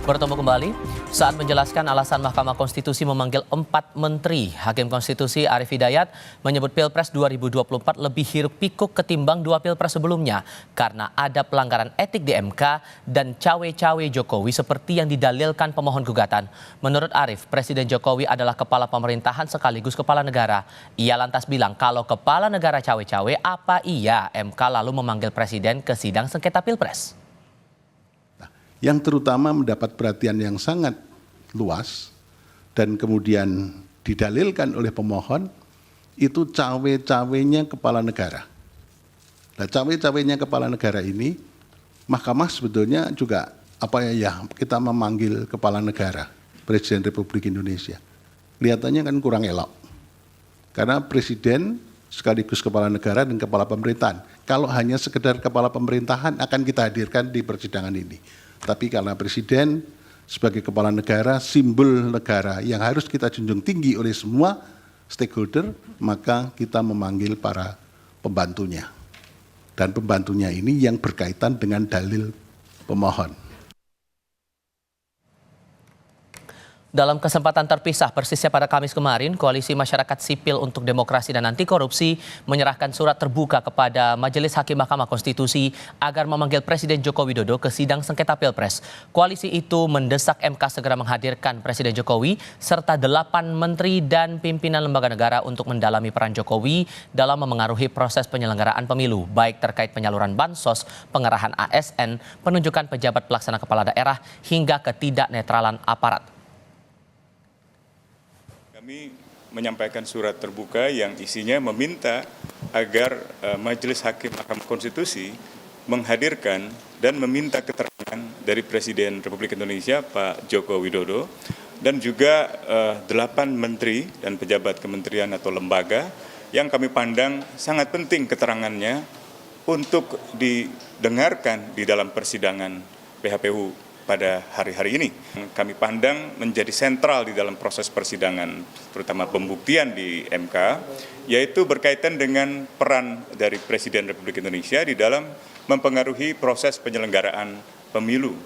Bertemu kembali saat menjelaskan alasan Mahkamah Konstitusi memanggil 4 menteri. Hakim Konstitusi Arief Hidayat menyebut Pilpres 2024 lebih hiruk-pikuk ketimbang 2 Pilpres sebelumnya karena ada pelanggaran etik di MK dan cawe-cawe Jokowi seperti yang didalilkan pemohon gugatan. Menurut Arief, Presiden Jokowi adalah kepala pemerintahan sekaligus kepala negara. Ia lantas bilang kalau kepala negara cawe-cawe, apa iya MK lalu memanggil Presiden ke sidang sengketa Pilpres? Yang terutama mendapat perhatian yang sangat luas dan kemudian didalilkan oleh pemohon itu cawe-cawenya kepala negara. Nah, cawe-cawenya kepala negara ini Mahkamah sebetulnya juga kita memanggil kepala negara Presiden Republik Indonesia. Kelihatannya kan kurang elok. Karena presiden sekaligus kepala negara dan kepala pemerintahan. Kalau hanya sekedar kepala pemerintahan akan kita hadirkan di persidangan ini. Tapi karena presiden sebagai kepala negara, simbol negara yang harus kita junjung tinggi oleh semua stakeholder, maka kita memanggil para pembantunya. Dan pembantunya ini yang berkaitan dengan dalil pemohon. Dalam kesempatan terpisah persisnya pada Kamis kemarin, Koalisi Masyarakat Sipil untuk Demokrasi dan Anti Korupsi menyerahkan surat terbuka kepada Majelis Hakim Mahkamah Konstitusi agar memanggil Presiden Joko Widodo ke sidang sengketa Pilpres. Koalisi itu mendesak MK segera menghadirkan Presiden Jokowi serta 8 menteri dan pimpinan lembaga negara untuk mendalami peran Jokowi dalam memengaruhi proses penyelenggaraan pemilu, baik terkait penyaluran bansos, pengerahan ASN, penunjukan pejabat pelaksana kepala daerah, hingga ketidaknetralan aparat. Kami menyampaikan surat terbuka yang isinya meminta agar Majelis Hakim Mahkamah Konstitusi menghadirkan dan meminta keterangan dari Presiden Republik Indonesia Pak Joko Widodo dan juga 8 menteri dan pejabat kementerian atau lembaga yang kami pandang sangat penting keterangannya untuk didengarkan di dalam persidangan PHPU pada hari-hari ini. Kami pandang menjadi sentral di dalam proses persidangan, terutama pembuktian di MK, yaitu berkaitan dengan peran dari Presiden Republik Indonesia di dalam mempengaruhi proses penyelenggaraan pemilu.